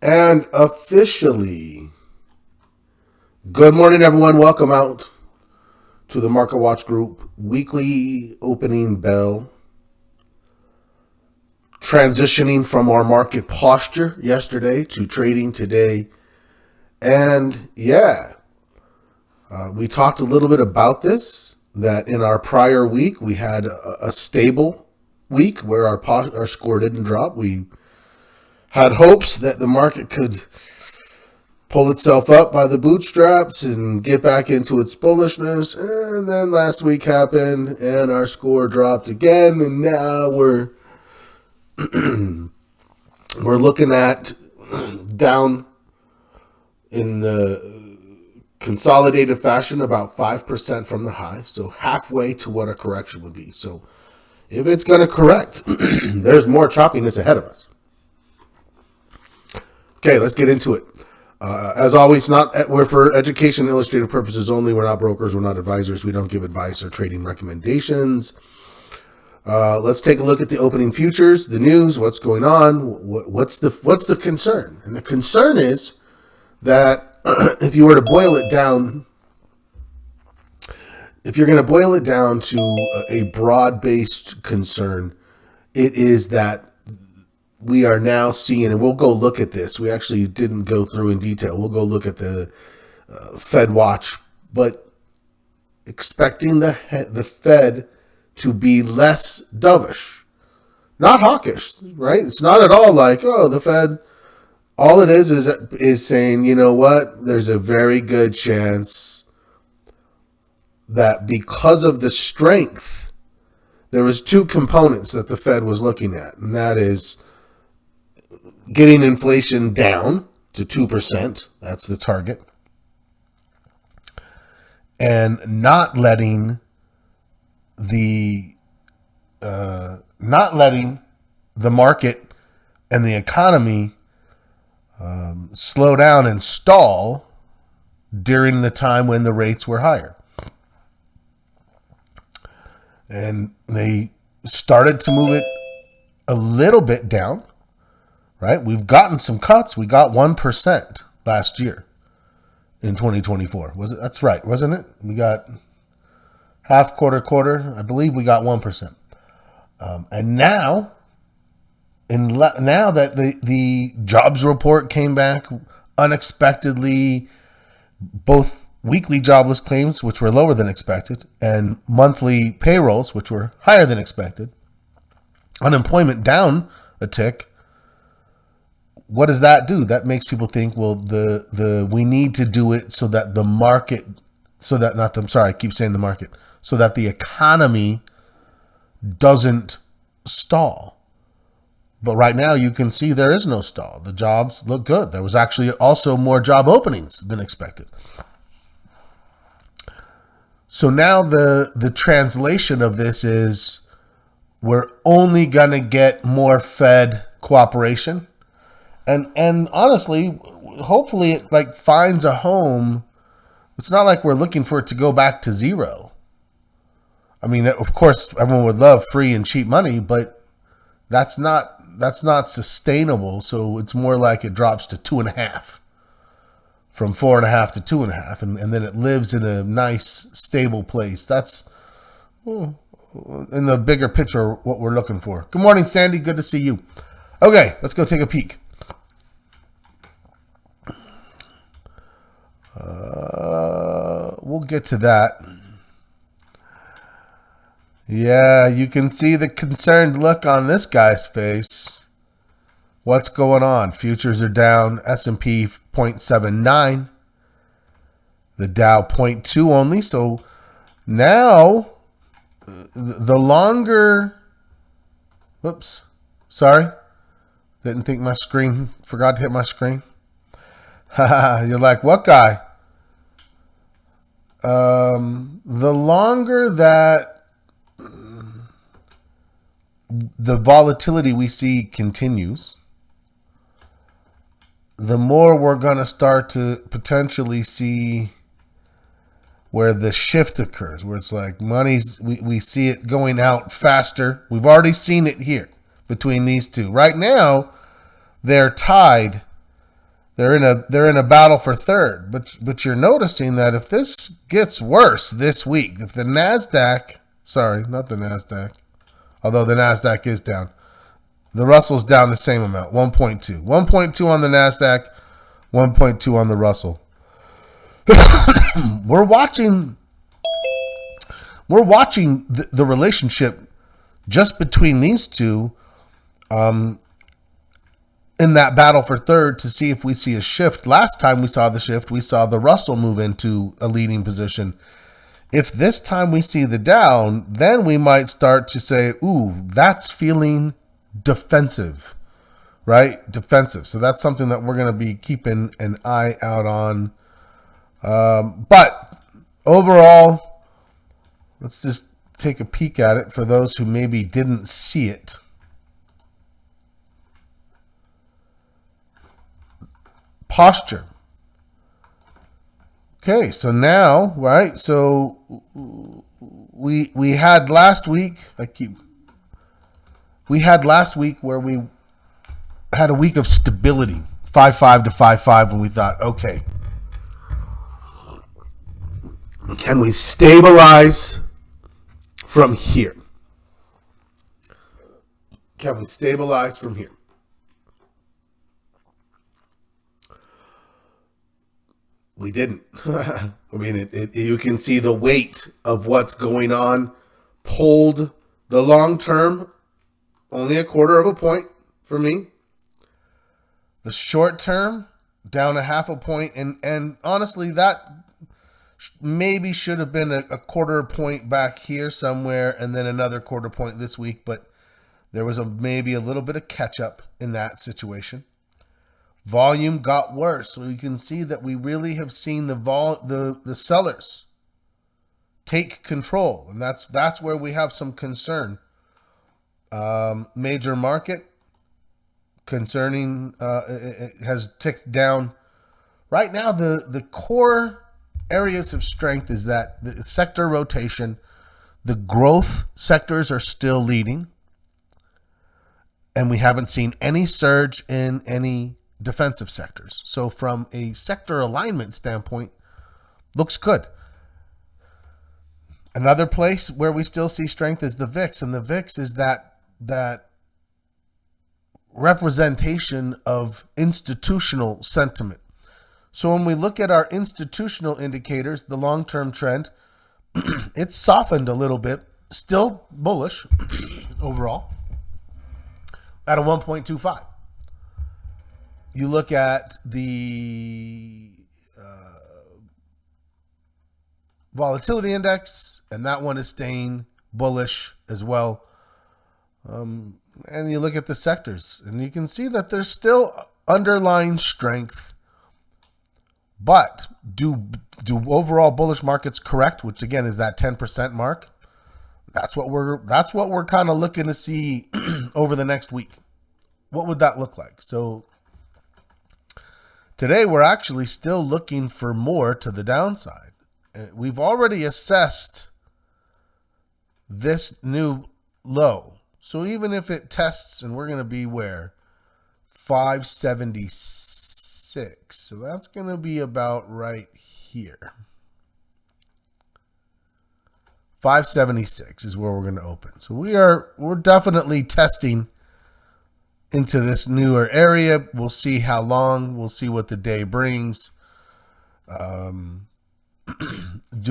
And officially, good morning, everyone. Welcome out to the Market Watch Group weekly opening bell. Transitioning from our market posture yesterday to trading today. And we talked a little bit about this, that in our prior week, we had a stable week where our score didn't drop. We had hopes that the market could pull itself up by the bootstraps and get back into its bullishness. And then last week happened and our score dropped again. And now we're looking at down in the consolidated fashion about 5% from the high. So halfway to what a correction would be. So if it's going to correct, there's more choppiness ahead of us. Okay, let's get into it. As always, we're for education and illustrative purposes only. We're not brokers. We're not advisors. We don't give advice or trading recommendations. Let's take a look at the opening futures, the news, what's going on, what's the concern. And the concern is that if you were to boil it down, if you're going to boil it down to a broad-based concern, it is that we are now seeing, and we'll go look at this. We actually didn't go through in detail. We'll go look at the Fed watch, but expecting the Fed to be less dovish, not hawkish, right? It's not at all like, oh, the Fed. All it is saying, you know what? There's a very good chance that because of the strength, there was two components that the Fed was looking at, and that is getting inflation down to 2%. That's the target. And not letting the market and the economy slow down and stall during the time when the rates were higher. And they started to move it a little bit down. Right? We've gotten some cuts. We got 1% last year in 2024. That's right, wasn't it? We got half, quarter. I believe we got 1%. And now that the jobs report came back unexpectedly, both weekly jobless claims, which were lower than expected, and monthly payrolls, which were higher than expected, unemployment down a tick. What does that do? That makes people think, well, we need to do it so that the market, so that the economy doesn't stall. But right now you can see there is no stall. The jobs look good. There was actually also more job openings than expected. So now the translation of this is we're only going to get more Fed cooperation. And honestly, hopefully it finds a home. It's not like we're looking for it to go back to zero. I mean, of course, everyone would love free and cheap money, but that's not sustainable. So it's more like it drops to 2.5, from 4.5 to 2.5, and then it lives in a nice, stable place. That's in the bigger picture what we're looking for. Good morning, Sandy. Good to see you. Okay, let's go take a peek. We'll get to that. Yeah, you can see the concerned look on this guy's face. What's going on? Futures are down. S&P 0.79. The Dow 0.2 only. So now the longer... Whoops. Sorry. Didn't think my screen... Forgot to hit my screen. You're like, what guy? The longer that the volatility we see continues, the more we're going to start to potentially see where the shift occurs, where it's like we see it going out faster. We've already seen it here between these two. Right now, they're tied they're in a battle for third. But you're noticing that if this gets worse this week, if the Nasdaq, sorry, not the Nasdaq, although the Nasdaq is down, the Russell's down the same amount, 1.2. 1.2 on the Nasdaq, 1.2 on the Russell. We're watching the relationship just between these two in that battle for third to see if we see a shift. Last time we saw the shift, we saw the Russell move into a leading position. If this time we see the down, then we might start to say, ooh, that's feeling defensive, right? Defensive. So that's something that we're going to be keeping an eye out on. But overall, let's just take a peek at it for those who maybe didn't see it. Posture. Okay, so now, right? So we had last week. We had last week where we had a week of stability, 5.5 to 5.5, and we thought, okay, can we stabilize from here? Can we stabilize from here? We didn't. I mean, you can see the weight of what's going on pulled the long term only a quarter of a point for me. The short term down a half a point, and honestly, that maybe should have been a quarter point back here somewhere, and then another quarter point this week. But there was maybe a little bit of catch up in that situation. Volume got worse, so you can see that we really have seen the sellers take control, and that's where we have some concern. Major market concerning it has ticked down. Right now, the core areas of strength is that the sector rotation, the growth sectors are still leading, and we haven't seen any surge in any defensive sectors. So from a sector alignment standpoint, looks good. Another place where we still see strength is the VIX, and the VIX is that representation of institutional sentiment. So when we look at our institutional indicators, the long-term trend, it's softened a little bit, still bullish overall at a 1.25. You look at the volatility index, and that one is staying bullish as well. And you look at the sectors, and you can see that there's still underlying strength. But do overall bullish markets correct, which again is that 10% mark? That's what we're kind of looking to see over the next week. What would that look like? So today, we're actually still looking for more to the downside. We've already assessed this new low. So even if it tests, and we're going to be where? 576. So that's going to be about right here. 576 is where we're going to open. So we're definitely testing into this newer area. We'll see how long. We'll see what the day brings. Do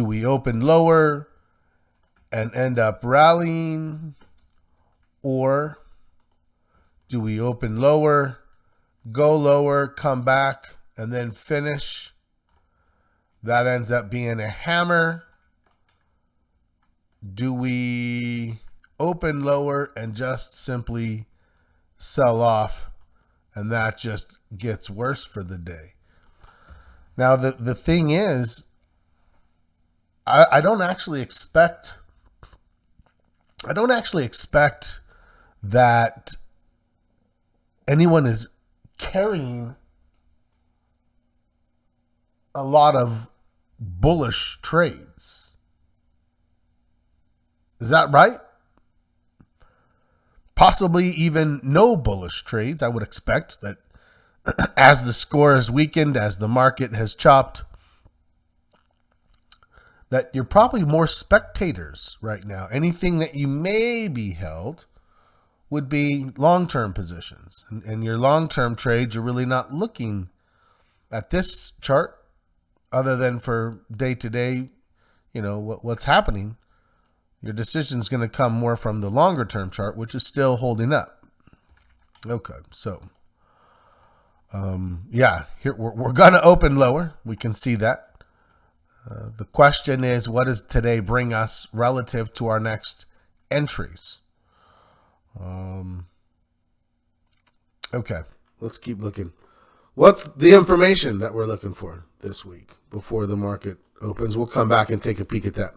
we open lower and end up rallying? Or do we open lower, go lower, come back, and then finish? That ends up being a hammer. Do we open lower and just simply sell off, and that just gets worse for the day? Now, the thing is, I don't actually expect that anyone is carrying a lot of bullish trades. Is that right? Possibly even no bullish trades. I would expect that as the score has weakened, as the market has chopped, that you're probably more spectators right now. Anything that you may be held would be long-term positions. And your long-term trades, you're really not looking at this chart other than for day-to-day, what's happening. Your decision is going to come more from the longer-term chart, which is still holding up. Okay, so, here we're going to open lower. We can see that. The question is, what does today bring us relative to our next entries? Okay, let's keep looking. What's the information that we're looking for this week before the market opens? We'll come back and take a peek at that.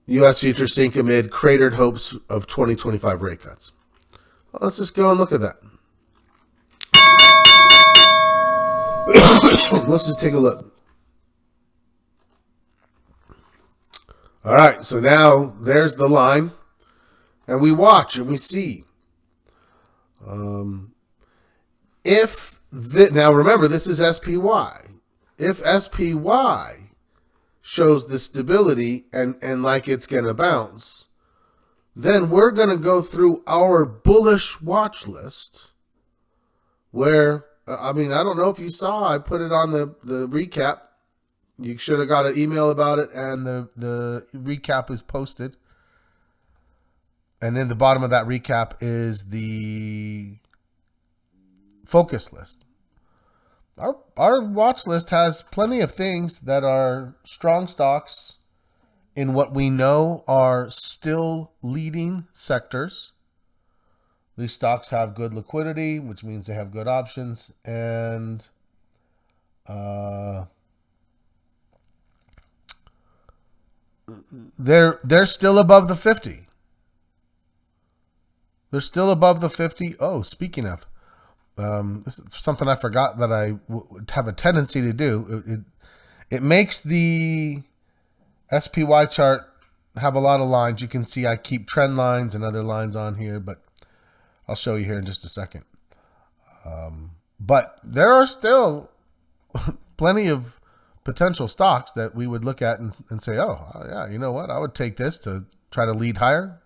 U.S. futures sink amid cratered hopes of 2025 rate cuts. Well, let's just go and look at that. Let's just take a look. All right, so now there's the line, and we watch and we see. Now remember, this is SPY. If SPY shows the stability and like it's going to bounce, then we're going to go through our bullish watch list where, I don't know if you saw, I put it on the recap. You should have got an email about it, and the recap is posted. And in the bottom of that recap is the focus list. Our watch list has plenty of things that are strong stocks in what we know are still leading sectors. These stocks have good liquidity, which means they have good options, and they're still above the 50. They're still above the 50. Oh, speaking of, this is something I forgot that I would have a tendency to do. It makes the SPY chart have a lot of lines. You can see I keep trend lines and other lines on here, but I'll show you here in just a second. But there are still plenty of potential stocks that we would look at and say, oh, yeah, you know what? I would take this to try to lead higher.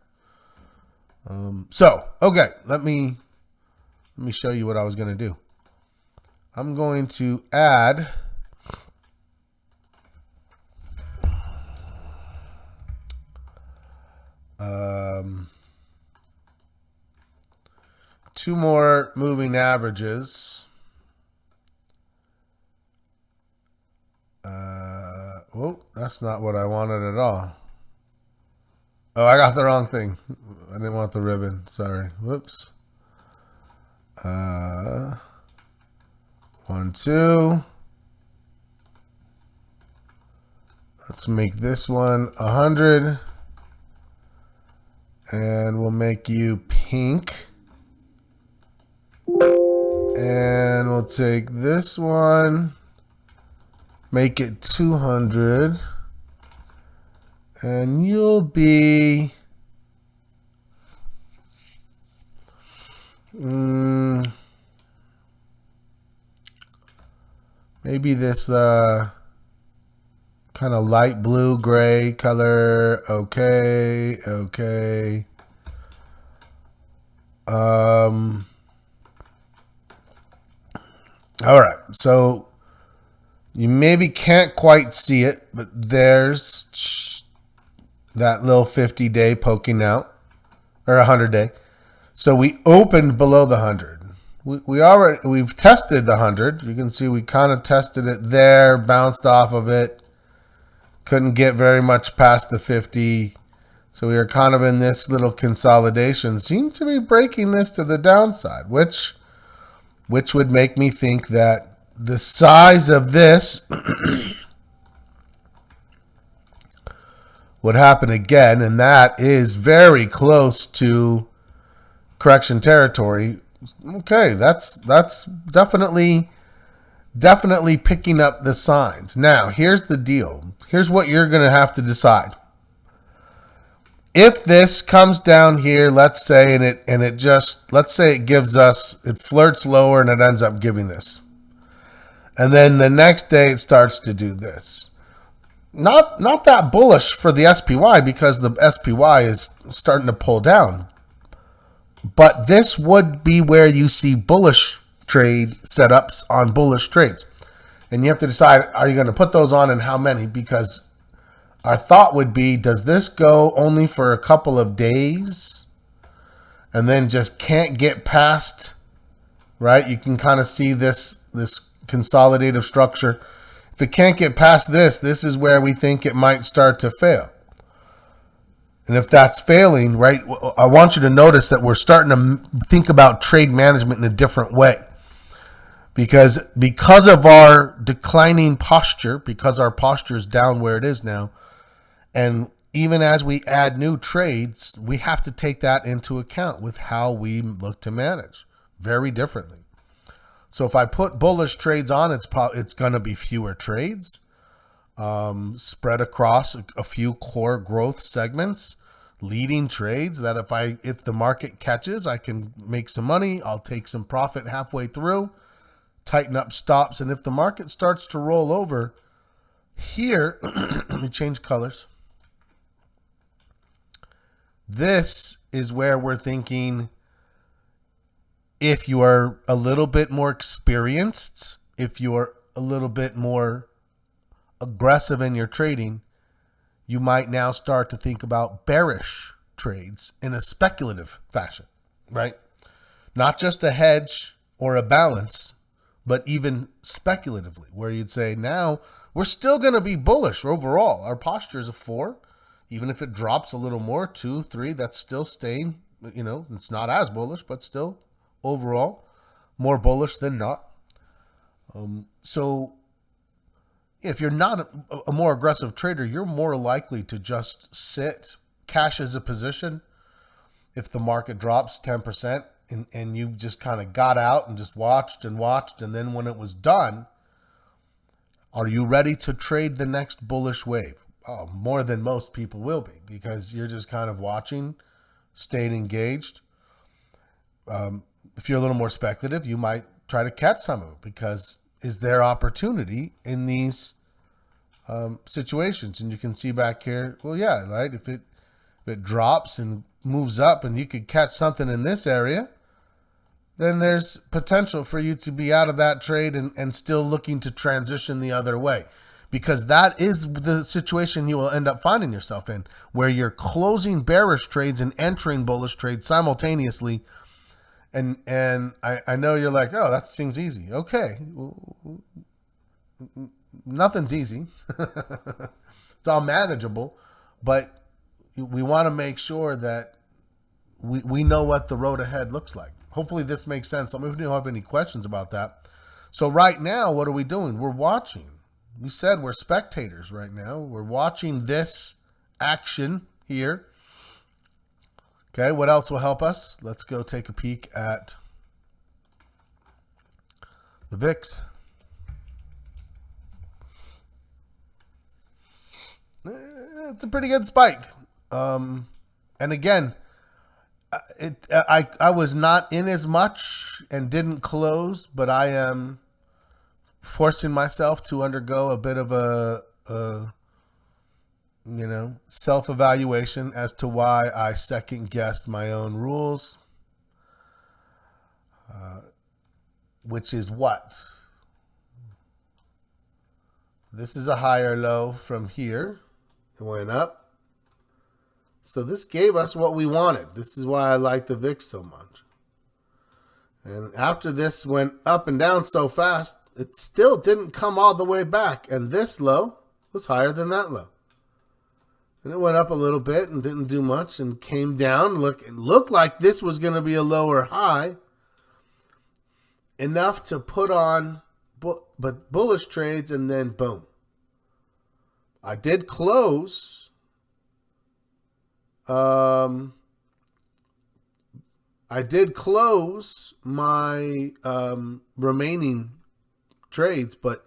Okay, let me show you what I was going to do. I'm going to add two more moving averages. That's not what I wanted at all. Oh, I got the wrong thing. I didn't want the ribbon. Sorry. Whoops. 1, 2. Let's make this one 100. And we'll make you pink. And we'll take this one, make it 200. And you'll be maybe this kind of light blue gray color. Okay. All right, so you maybe can't quite see it, but there's that little 50-day poking out, or 100-day. So we opened below the 100. We've tested the 100. You can see we kind of tested it there, bounced off of it, couldn't get very much past the 50. So we are kind of in this little consolidation. Seem to be breaking this to the downside, which would make me think that the size of this would happen again, and that is very close to correction territory. Okay, that's definitely picking up the signs. Now, here's the deal. Here's what you're going to have to decide. if this comes down here, let's say, let's say it gives us, it flirts lower and it ends up giving this. And then the next day it starts to do this. Not that bullish for the SPY because the SPY is starting to pull down. But this would be where you see bullish trade setups on bullish trades. And you have to decide, are you going to put those on and how many? Because our thought would be, does this go only for a couple of days and then just can't get past, right? You can kind of see this consolidative structure. If it can't get past this is where we think it might start to fail. And if that's failing, right, I want you to notice that we're starting to think about trade management in a different way. Because of our declining posture, because our posture is down where it is now, and even as we add new trades, we have to take that into account with how we look to manage very differently. So if I put bullish trades on, it's going to be fewer trades, spread across a few core growth segments, leading trades that if the market catches, I can make some money. I'll take some profit halfway through, tighten up stops, and if the market starts to roll over here, let me change colors. This is where we're thinking, if you are a little bit more experienced, if you're a little bit more aggressive in your trading, you might now start to think about bearish trades in a speculative fashion, right? Not just a hedge or a balance, but even speculatively, where you'd say, now we're still going to be bullish overall. Our posture is a 4. Even if it drops a little more, 2, 3, that's still staying, it's not as bullish, but still overall more bullish than not. So if you're not a more aggressive trader, you're more likely to just sit, cash as a position. If the market drops 10% and you just kind of got out and just watched, and then when it was done, are you ready to trade the next bullish wave? Oh, more than most people will be, because you're just kind of watching, staying engaged. If you're a little more speculative, you might try to catch some of it, because is there opportunity in these situations? And you can see back here, well, yeah, right? If it drops and moves up and you could catch something in this area, then there's potential for you to be out of that trade and still looking to transition the other way. Because that is the situation you will end up finding yourself in, where you're closing bearish trades and entering bullish trades simultaneously. And I know you're like, oh, that seems easy. Okay. Nothing's easy. It's all manageable. But we want to make sure that we know what the road ahead looks like. Hopefully this makes sense. Let me know if you have any questions about that. So right now, what are we doing? We're watching. We said we're spectators right now. We're watching this action here. Okay, what else will help us? Let's go take a peek at the VIX. It's a pretty good spike. And again, I was not in as much and didn't close, but I am forcing myself to undergo a bit of a self-evaluation as to why I second-guessed my own rules, which is what? This is a higher low from here. It went up. So this gave us what we wanted. This is why I like the VIX so much. And after this went up and down so fast, it still didn't come all the way back. And this low was higher than that low. And it went up a little bit and didn't do much and came down. It looked like this was going to be a lower high. Enough to put on but bullish trades, and then boom. I did close. I did close my remaining trades, but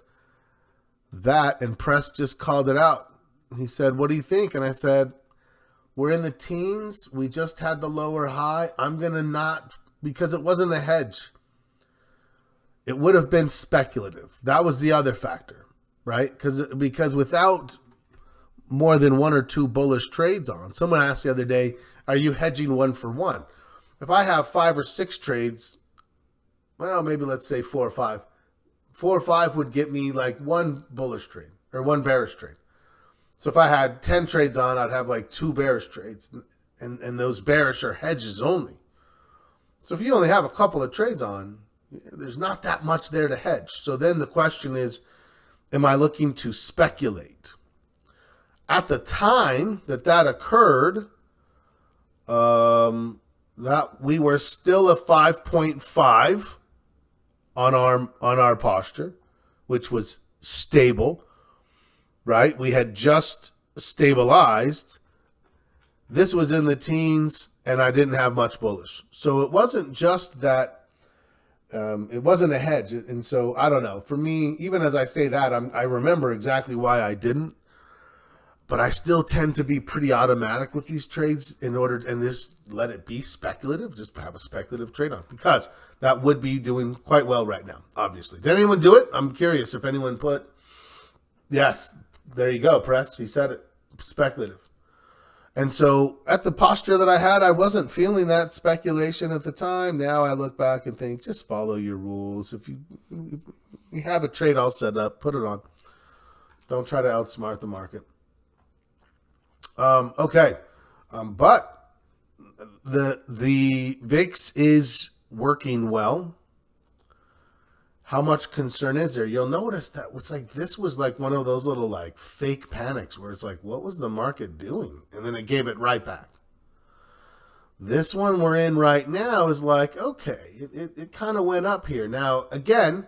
that, and Press just called it out. He said, what do you think? And I said, We're in the teens. We just had the lower high. I'm going to not, because it wasn't a hedge. It would have been speculative. That was the other factor, right? Because without more than one or two bullish trades on, someone asked the other day, are you hedging one for one? If I have 5 or 6 trades, well, maybe let's say 4 or 5. 4 or 5 would get me like one bullish trade or one bearish trade. So if I had 10 trades on, I'd have like 2 bearish trades, and those bearish are hedges only. So if you only have a couple of trades on, there's not that much there to hedge. So then the question is, am I looking to speculate? At the time that occurred, that we were still a 5.5 on our posture, which was stable. Right? We had just stabilized. This was in the teens, and I didn't have much bullish. So it wasn't just that, it wasn't a hedge. And so, I don't know. For me, even as I say that, I remember exactly why I didn't. But I still tend to be pretty automatic with these trades and just let it be speculative. Just have a speculative trade on, because that would be doing quite well right now, obviously. Did anyone do it? I'm curious if anyone put, yes. There you go, Press. He said it. Speculative. And so at the posture that I had, I wasn't feeling that speculation at the time. Now I look back and think, just follow your rules. If you have a trade all set up, put it on. Don't try to outsmart the market. Okay. But the VIX is working well. How much concern is there? You'll notice that it's like this was like one of those little like fake panics where it's like, what was the market doing? And then it gave it right back. This one we're in right now is like, okay, it kind of went up here. Now, again,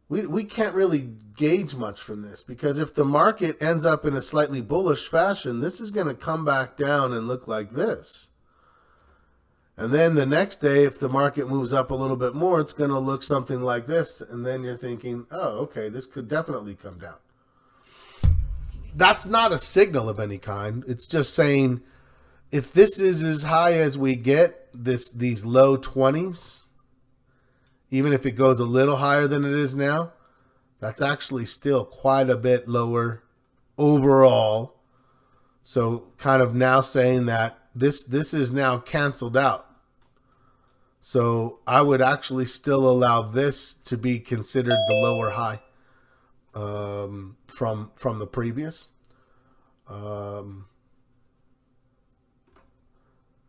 we can't really gauge much from this, because if the market ends up in a slightly bullish fashion, this is going to come back down and look like this. And then the next day, if the market moves up a little bit more, it's going to look something like this. And then you're thinking, oh, okay, this could definitely come down. That's not a signal of any kind. It's just saying, if this is as high as we get, these low 20s, even if it goes a little higher than it is now, that's actually still quite a bit lower overall. So kind of now saying that this is now canceled out. So I would actually still allow this to be considered the lower high from the previous.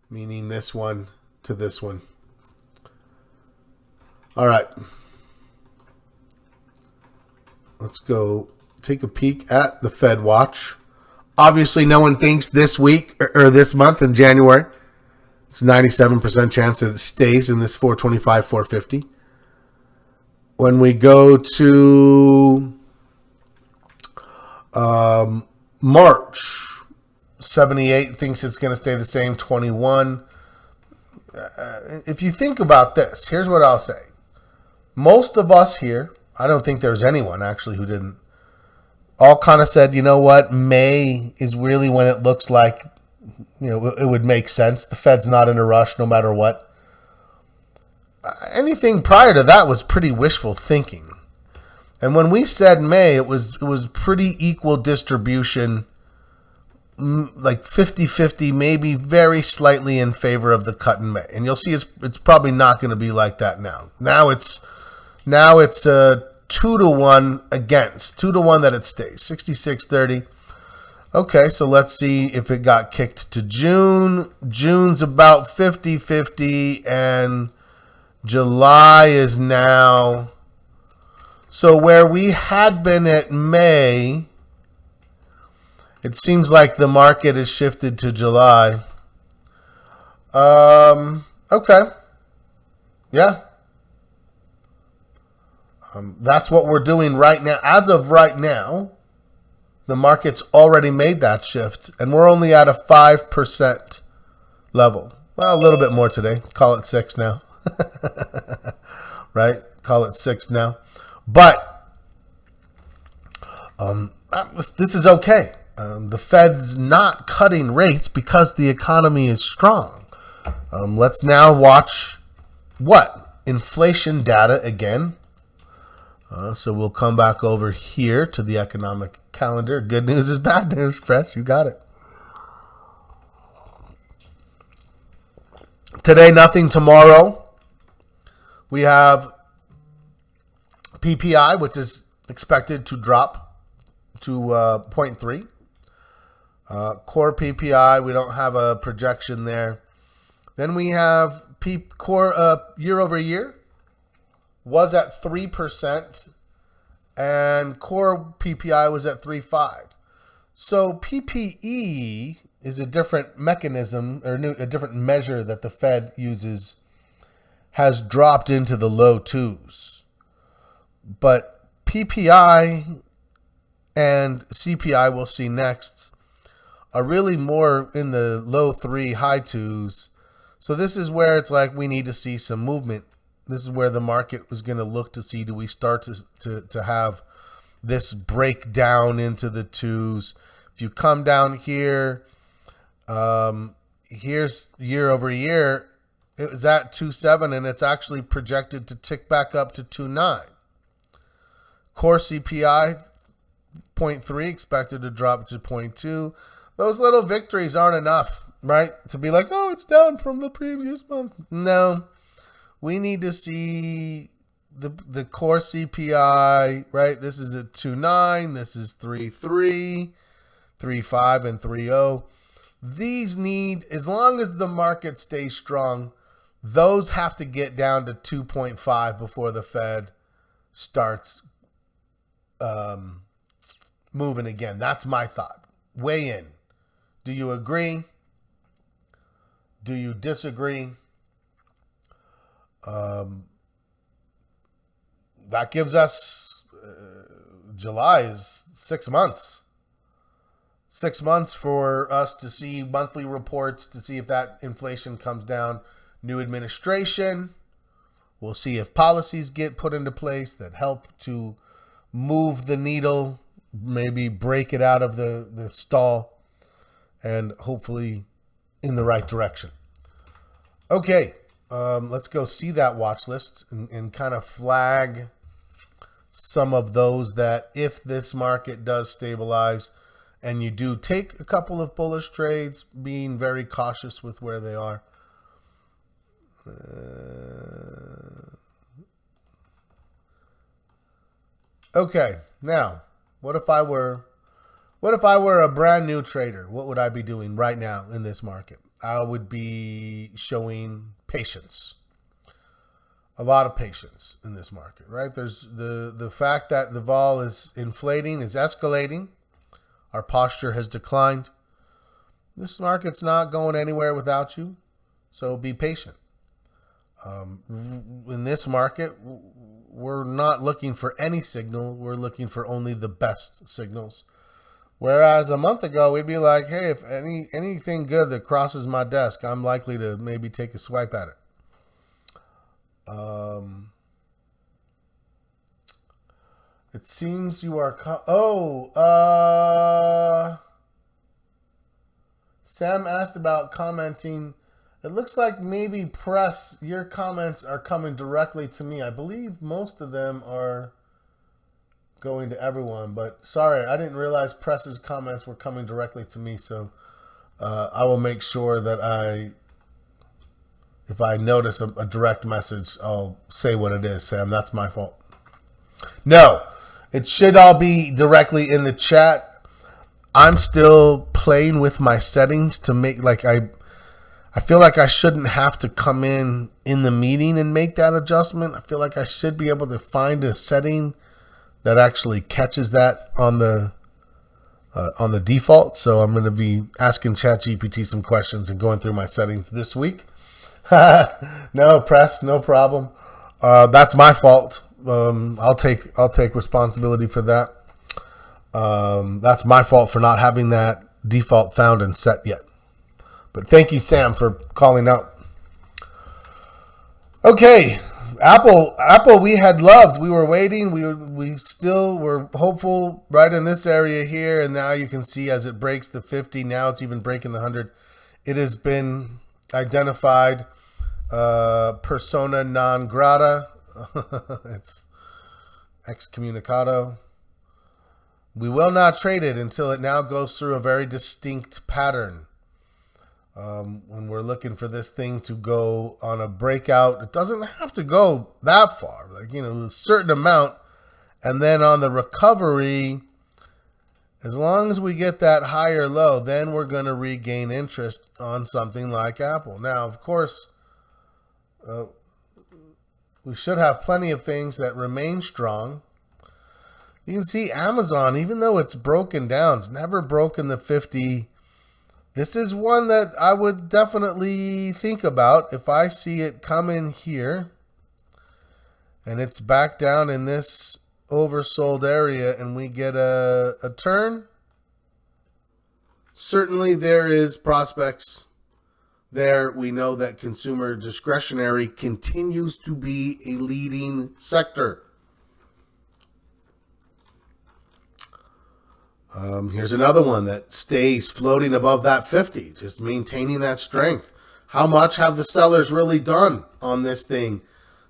Meaning this one to this one. All right. Let's go take a peek at the Fed watch. Obviously, no one thinks this week or this month in January, it's a 97% chance that it stays in this 425, 450. When we go to March, 78 thinks it's going to stay the same, 21. If you think about this, here's what I'll say. Most of us here, I don't think there's anyone actually who didn't, all kind of said, you know what, May is really when it looks like, it would make sense. The Fed's not in a rush no matter what. Anything prior to that was pretty wishful thinking. And when we said May, it was pretty equal distribution, like 50-50, maybe very slightly in favor of the cut in May. And you'll see it's probably not going to be like that now. Now it's 2-1 against, 2-1 that it stays, 66-30. Okay, so let's see if it got kicked to June. June's about 50-50, and July is now. So where we had been at May, it seems like the market has shifted to July. Okay. Yeah. That's what we're doing right now. As of right now, the market's already made that shift, and we're only at a 5% level. Well, a little bit more today. Call it 6 now. Right? Call it 6 now. But this is okay. The Fed's not cutting rates because the economy is strong. Let's now watch what? Inflation data again. So we'll come back over here to the economic calendar. Good news is bad news, Press. You got it. Today, nothing. Tomorrow, we have PPI, which is expected to drop to 0.3. Core PPI, we don't have a projection there. Then we have core year over year was at 3%, and core PPI was at 3.5. So PPE is a different mechanism or a different measure that the Fed uses, has dropped into the low twos. But PPI and CPI, we'll see next, are really more in the low three, high twos. So this is where it's like we need to see some movement. This is where the market was going to look to see, do we start to have this break down into the twos? If you come down here, here's year over year, it was at 2.7 and it's actually projected to tick back up to 2.9. Core CPI 0.3 expected to drop to 0.2. Those little victories aren't enough, right? To be like, oh, it's down from the previous month. No, we need to see the core CPI, right? This is at 2.9. This is 3.3, 3.5, and 3.0. These need, as long as the market stays strong, those have to get down to 2.5 before the Fed starts moving again. That's my thought. Weigh in. Do you agree? Do you disagree? That gives us July is 6 months. 6 months for us to see monthly reports to see if that inflation comes down. New administration. We'll see if policies get put into place that help to move the needle, maybe break it out of the stall, and hopefully in the right direction. Okay, let's go see that watch list and kind of flag some of those that if this market does stabilize and you do take a couple of bullish trades, being very cautious with where they are. Okay, now, what if I were a brand new trader? What would I be doing right now in this market? I would be showing patience. A lot of patience in this market, right? There's the fact that the vol is inflating, is escalating. Our posture has declined. This market's not going anywhere without you, so be patient. In this market, we're not looking for any signal. We're looking for only the best signals. Whereas a month ago, we'd be like, hey, if anything good that crosses my desk, I'm likely to maybe take a swipe at it. It seems you are... Sam asked about commenting. It looks like maybe Press, your comments are coming directly to me. I believe most of them are going to everyone, but sorry, I didn't realize Press's comments were coming directly to me. So I will make sure that if I notice a direct message, I'll say what it is, Sam. That's my fault. No, it should all be directly in the chat. I'm still playing with my settings to make, like, I feel like I shouldn't have to come in the meeting and make that adjustment. I feel like I should be able to find a setting that actually catches that on the default. So I'm going to be asking ChatGPT some questions and going through my settings this week. No, Press, no problem. That's my fault. I'll take responsibility for that. That's my fault for not having that default found and set yet. But thank you, Sam, for calling out. Okay, Apple, we had loved. We were waiting. We still were hopeful right in this area here, and now you can see as it breaks the 50. Now it's even breaking the 100. It has been identified persona non grata. It's excommunicado. We will not trade it until it now goes through a very distinct pattern. When we're looking for this thing to go on a breakout, it doesn't have to go that far, like, a certain amount. And then on the recovery, as long as we get that higher low, then we're going to regain interest on something like Apple. Now, of course, we should have plenty of things that remain strong. You can see Amazon, even though it's broken down, it's never broken the 50. This is one that I would definitely think about if I see it come in here and it's back down in this oversold area and we get a turn. Certainly there is prospects there. We know that consumer discretionary continues to be a leading sector. Here's another one that stays floating above that 50, just maintaining that strength. How much have the sellers really done on this thing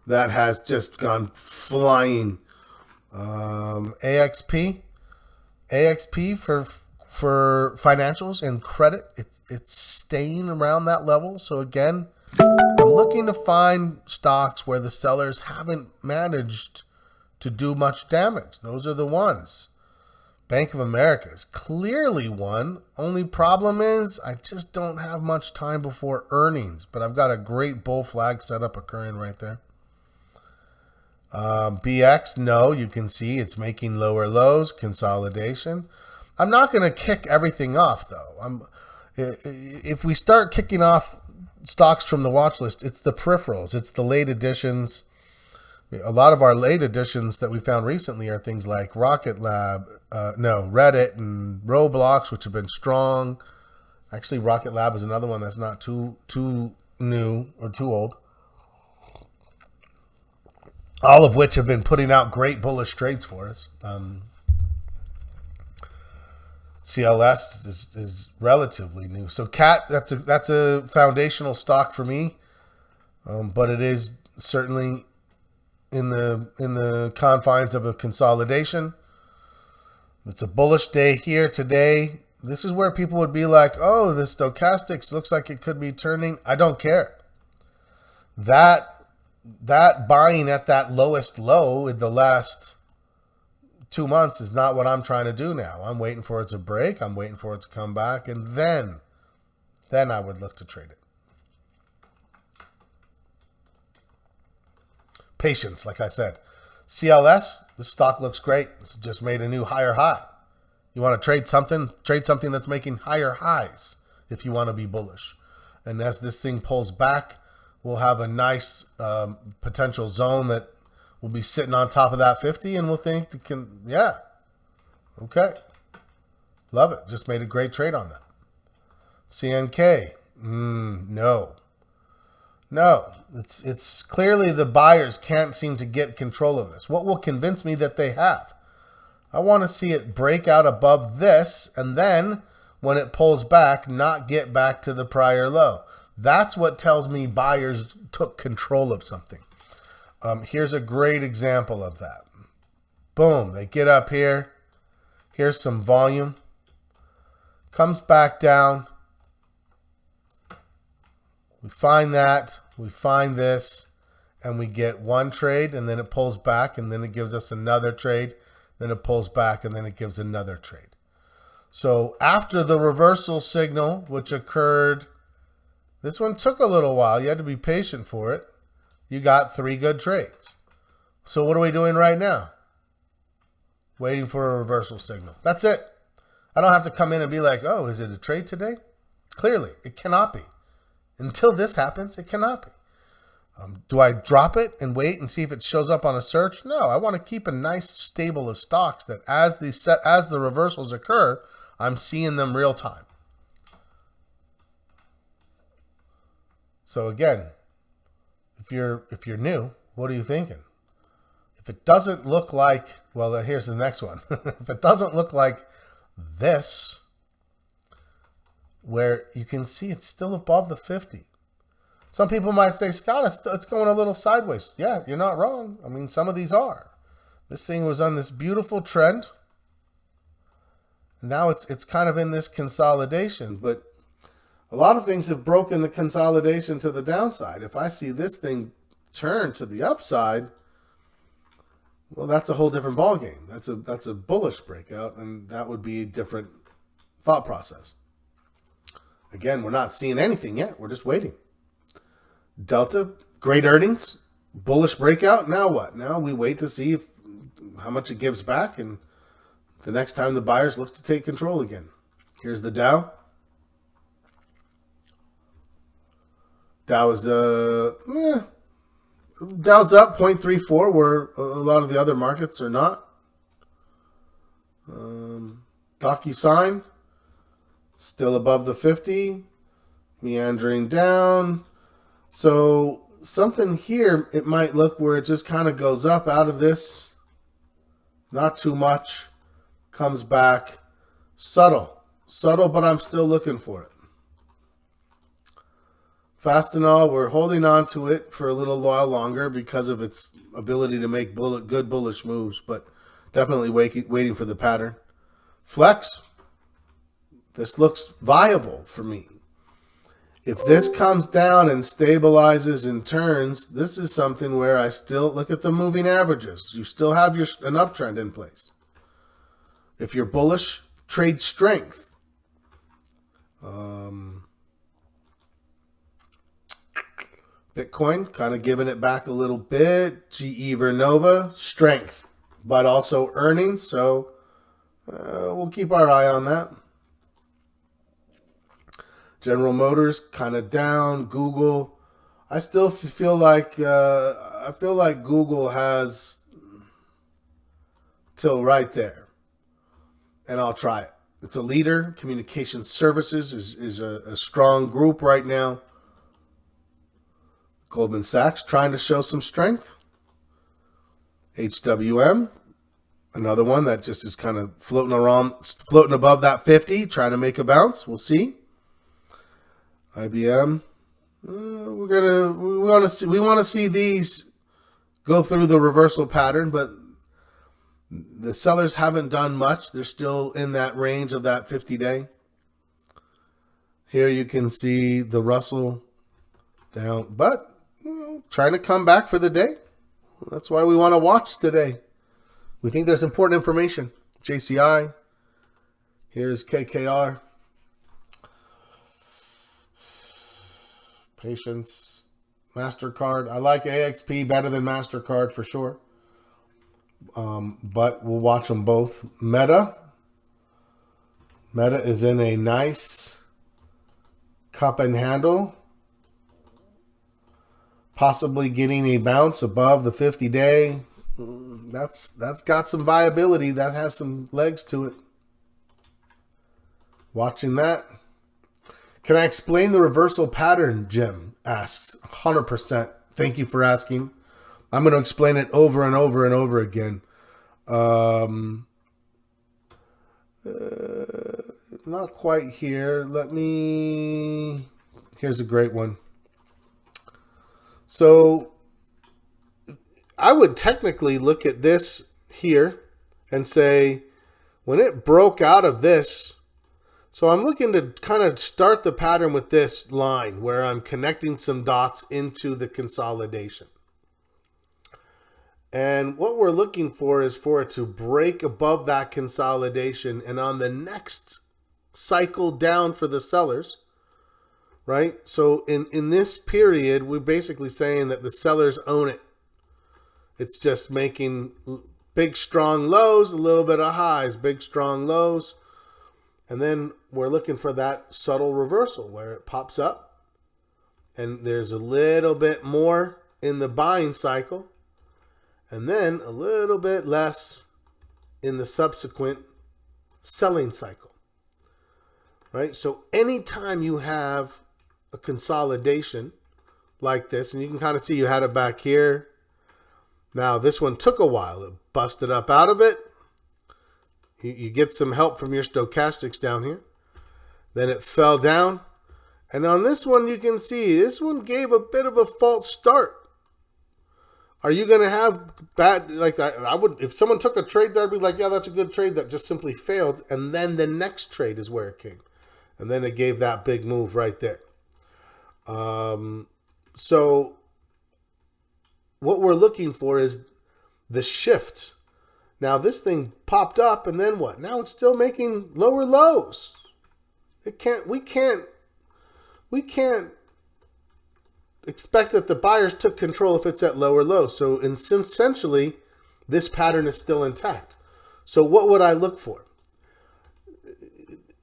that has just gone flying? AXP for financials and credit, it's staying around that level. So again, I'm looking to find stocks where the sellers haven't managed to do much damage. Those are the ones. Bank of America is clearly one. Only problem is I just don't have much time before earnings, but I've got a great bull flag setup occurring right there. BX, no, you can see it's making lower lows, consolidation. I'm not going to kick everything off, though. If we start kicking off stocks from the watch list, it's the peripherals, it's the late additions. A lot of our late additions that we found recently are things like Rocket Lab, Reddit and Roblox, which have been strong. Actually, Rocket Lab is another one that's not too new or too old. All of which have been putting out great bullish trades for us. CLS is relatively new. So CAT, that's a foundational stock for me, but it is certainly in the confines of a consolidation. It's a bullish day here today. This is where people would be like, oh, the stochastics looks like it could be turning. I don't care. That buying at that lowest low in the last 2 months is not what I'm trying to do now. I'm waiting for it to break. I'm waiting for it to come back. And then I would look to trade it. Patience, like I said. CLS, the stock looks great. It's just made a new higher high. You want to trade something that's making higher highs if you want to be bullish. And as this thing pulls back, we'll have a nice potential zone that will be sitting on top of that 50, and we'll think, okay. Love it. Just made a great trade on that. CNK, no. It's clearly the buyers can't seem to get control of this. What will convince me that they have? I want to see it break out above this, and then when it pulls back, not get back to the prior low. That's what tells me buyers took control of something. Here's a great example of that. Boom, they get up here. Here's some volume. Comes back down. We find that. We find this. And we get one trade, and then it pulls back, and then it gives us another trade. Then it pulls back, and then it gives another trade. So after the reversal signal, which occurred, this one took a little while. You had to be patient for it. You got 3 good trades. So what are we doing right now? Waiting for a reversal signal. That's it. I don't have to come in and be like, oh, is it a trade today? Clearly, it cannot be. Until this happens, it cannot be. Do I drop it and wait and see if it shows up on a search? No, I want to keep a nice stable of stocks that as the reversals occur, I'm seeing them real time. So again, if you're new, What are you thinking? If it doesn't look like, well, here's the next one. If it doesn't look like this, where you can see it's still above the 50. Some people might say, Scott, it's going a little sideways. Yeah, you're not wrong. I mean, some of these are. This thing was on this beautiful trend. Now it's kind of in this consolidation, but a lot of things have broken the consolidation to the downside. If I see this thing turn to the upside, well, that's a whole different ballgame. That's a bullish breakout, and that would be a different thought process. Again, we're not seeing anything yet. We're just waiting. Delta, great earnings, bullish breakout. Now what? Now we wait to see how much it gives back, and the next time the buyers look to take control again. Here's the Dow. Dow is Dow's up 0.34, where a lot of the other markets are not. DocuSign still above the 50, meandering down. So something here, it might look where it just kind of goes up out of this, not too much, comes back, subtle, but I'm still looking for it. Fastenal, we're holding on to it for a little while longer because of its ability to make good bullish moves, but definitely waiting for the pattern. Flex, this looks viable for me. If this comes down and stabilizes and turns, this is something where I still look at the moving averages. You still have an uptrend in place. If you're bullish, trade strength. Bitcoin, kind of giving it back a little bit. GE Vernova, strength, but also earnings. So we'll keep our eye on that. General Motors, kind of down. Google, I still feel like Google has till right there, and I'll try it. It's a leader. Communication Services is a strong group right now. Goldman Sachs trying to show some strength. HWM, another one that just is kind of floating above that 50, trying to make a bounce. We'll see. IBM, we want to see these go through the reversal pattern, but the sellers haven't done much. They're still in that range of that 50-day. Here you can see the Russell down, but trying to come back for the day. That's why we want to watch today. We think there's important information. JCI. Here's KKR. Patience. MasterCard. I like AXP better than MasterCard for sure. But we'll watch them both. Meta. Meta is in a nice cup and handle. Possibly getting a bounce above the 50-day. That's got some viability. That has some legs to it. Watching that. Can I explain the reversal pattern, Jim asks. 100%. Thank you for asking. I'm going to explain it over and over and over again. Not quite here. Here's a great one. So I would technically look at this here and say, when it broke out of this, so I'm looking to kind of start the pattern with this line where I'm connecting some dots into the consolidation. And what we're looking for is for it to break above that consolidation, and on the next cycle down for the sellers, right? So in this period, we're basically saying that the sellers own it. It's just making big, strong lows, a little bit of highs, big, strong lows. And then we're looking for that subtle reversal where it pops up and there's a little bit more in the buying cycle and then a little bit less in the subsequent selling cycle, right? So anytime you have a consolidation like this, and you can kind of see you had it back here, Now, this one took a while. It busted up out of it. You get some help from your stochastics down here. Then it fell down. And on this one, you can see this one gave a bit of a false start. Are you going to have bad, like I would, if someone took a trade there, I'd be like, yeah, that's a good trade that just simply failed. And then the next trade is where it came. And then it gave that big move right there. So what we're looking for is the shift. Now this thing popped up and then what? Now it's still making lower lows. We can't expect that the buyers took control if it's at lower lows. So essentially, this pattern is still intact. So what would I look for?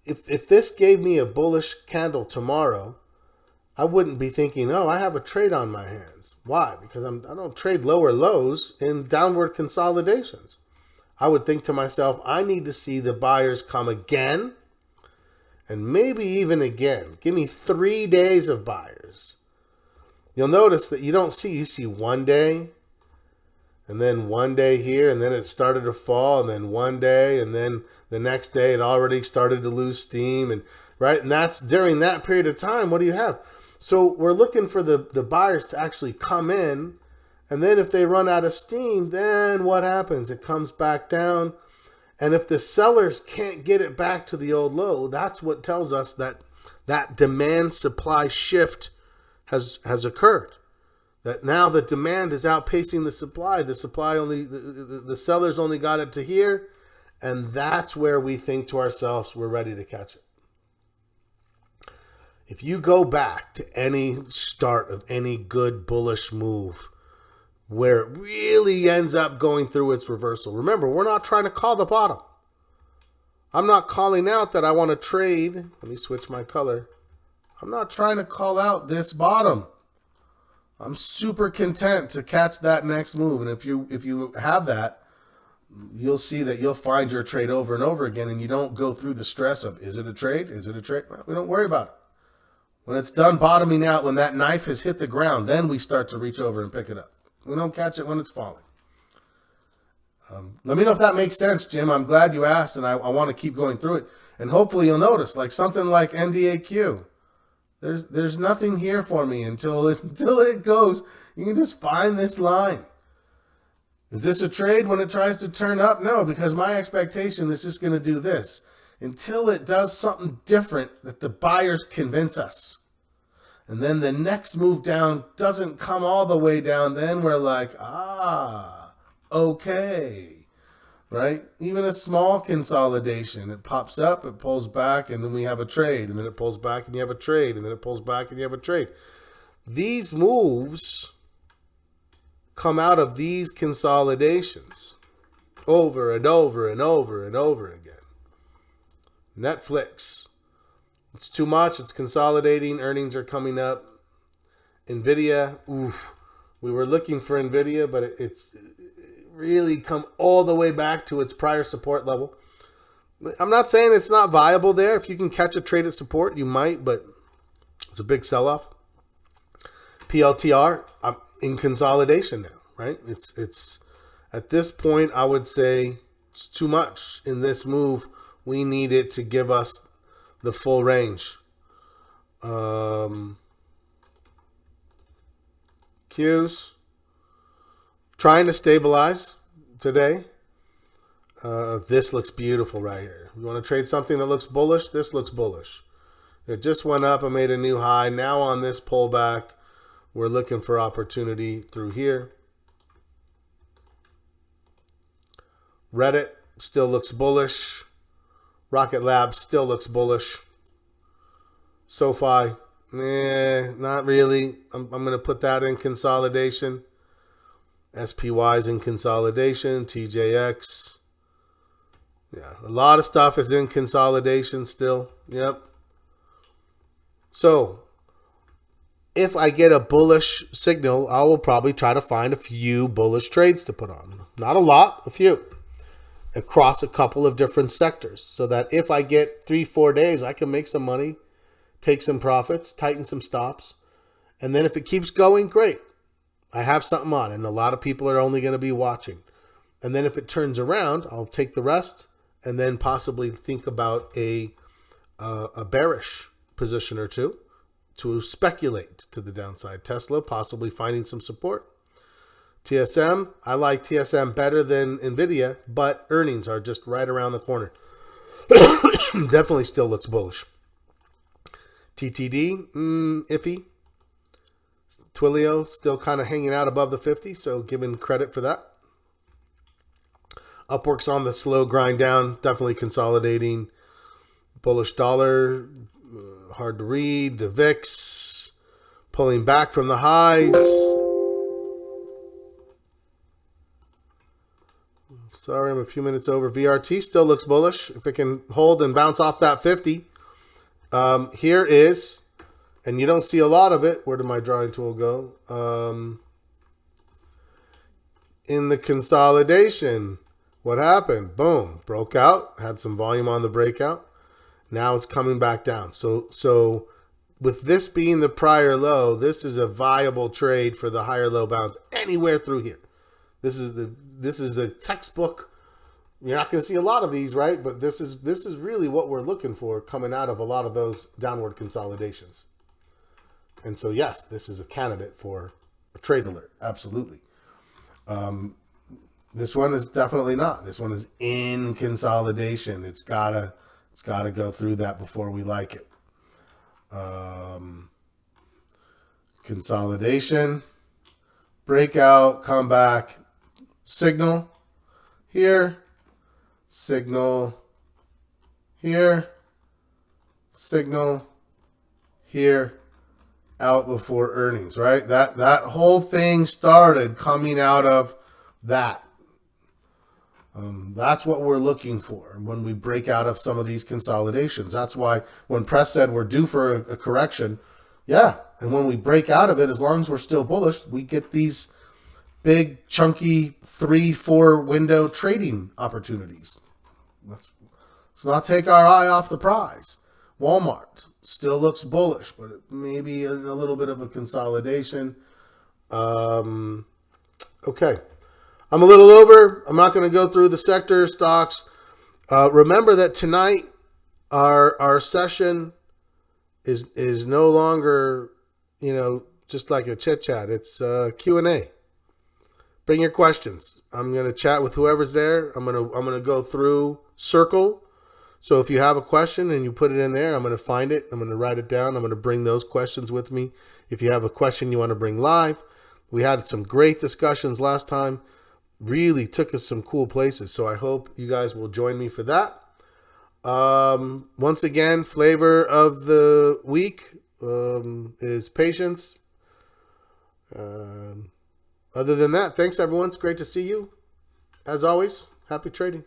If this gave me a bullish candle tomorrow, I wouldn't be thinking, oh, I have a trade on my hands. Why? Because I don't trade lower lows in downward consolidations. I would think to myself, I need to see the buyers come again and maybe even again. Give me 3 days of buyers. You'll notice that you see 1 day and then 1 day here and then it started to fall and then 1 day and then the next day it already started to lose steam and right. And that's during that period of time. What do you have? So we're looking for the buyers to actually come in. And then if they run out of steam, then what happens? It comes back down. And if the sellers can't get it back to the old low, that's what tells us that that demand supply shift has occurred. That now the demand is outpacing the supply. The sellers only got it to here. And that's where we think to ourselves, we're ready to catch it. If you go back to any start of any good bullish move, where it really ends up going through its reversal. Remember, we're not trying to call the bottom. I'm not calling out that I want to trade. Let me switch my color. I'm not trying to call out this bottom. I'm super content to catch that next move. And if you have that, you'll see that you'll find your trade over and over again, and you don't go through the stress of, is it a trade? Is it a trade? We don't worry about it. When it's done bottoming out, when that knife has hit the ground, then we start to reach over and pick it up. We don't catch it when it's falling. Let me know if that makes sense, Jim. I'm glad you asked, and I want to keep going through it. And hopefully you'll notice, like something like NDAQ, there's nothing here for me until it goes. You can just find this line. Is this a trade when it tries to turn up? No, because my expectation is just going to do this until it does something different that the buyers convince us. And then the next move down doesn't come all the way down. Then we're like, okay, right? Even a small consolidation, it pops up, it pulls back, and then we have a trade. And then it pulls back and you have a trade. And then it pulls back and you have a trade. These moves come out of these consolidations over and over and over and over again. Netflix. It's too much. It's consolidating. Earnings are coming up. NVIDIA. Oof. We were looking for NVIDIA, but it's really come all the way back to its prior support level. I'm not saying it's not viable there. If you can catch a trade at support, you might, but it's a big sell-off. PLTR, I'm in consolidation now, right? It's at this point, I would say it's too much in this move. We need it to give us the full range. Qs trying to stabilize today. This looks beautiful right here. You want to trade something that looks bullish? This looks bullish. It just went up and made a new high. Now on this pullback, we're looking for opportunity through here. Reddit still looks bullish. Rocket Lab still looks bullish. SoFi, not really. I'm going to put that in consolidation. SPY is in consolidation. TJX. Yeah, a lot of stuff is in consolidation still. Yep. So, if I get a bullish signal, I will probably try to find a few bullish trades to put on. Not a lot, a few. Across a couple of different sectors, so that if I get 3-4 days, I can make some money, take some profits, tighten some stops, and then if it keeps going, great. I have something on, and a lot of people are only going to be watching. And then if it turns around, I'll take the rest and then possibly think about a bearish position or two to speculate to the downside. Tesla possibly finding some support. TSM, I like TSM better than NVIDIA, but earnings are just right around the corner. Definitely still looks bullish. TTD, iffy. Twilio still kind of hanging out above the 50, so giving credit for that. Upwork's on the slow grind down, definitely consolidating. Bullish dollar, hard to read. The VIX pulling back from the highs. Sorry, I'm a few minutes over. VRT still looks bullish. If it can hold and bounce off that 50. Here is, and you don't see a lot of it. Where did my drawing tool go? In the consolidation, what happened? Boom, broke out, had some volume on the breakout. Now it's coming back down. So with this being the prior low, this is a viable trade for the higher low bounce anywhere through here. This is a textbook. You're not going to see a lot of these, right? But this is really what we're looking for coming out of a lot of those downward consolidations. And so, yes, this is a candidate for a trade alert. Absolutely. This one is definitely not. This one is in consolidation. It's gotta go through that before we like it. Consolidation, breakout, comeback, signal here, signal here, signal here, out before earnings, right? That whole thing started coming out of that. That's what we're looking for when we break out of some of these consolidations. That's why when press said we're due for a correction, yeah, and when we break out of it, as long as we're still bullish, we get these big, chunky 3-4 window trading opportunities. Let's not take our eye off the prize. Walmart still looks bullish, but it may be in a little bit of a consolidation. Okay. I'm a little over. I'm not going to go through the sector stocks. Remember that tonight our session is no longer, just like a chit chat. It's Q&A. Bring your questions. I'm going to chat with whoever's there. I'm going to go through Circle. So if you have a question and you put it in there, I'm going to find it. I'm going to write it down. I'm going to bring those questions with me. If you have a question you want to bring live, we had some great discussions last time. Really took us some cool places. So I hope you guys will join me for that. Once again, flavor of the week is patience. Other than that, thanks everyone. It's great to see you. As always, happy trading.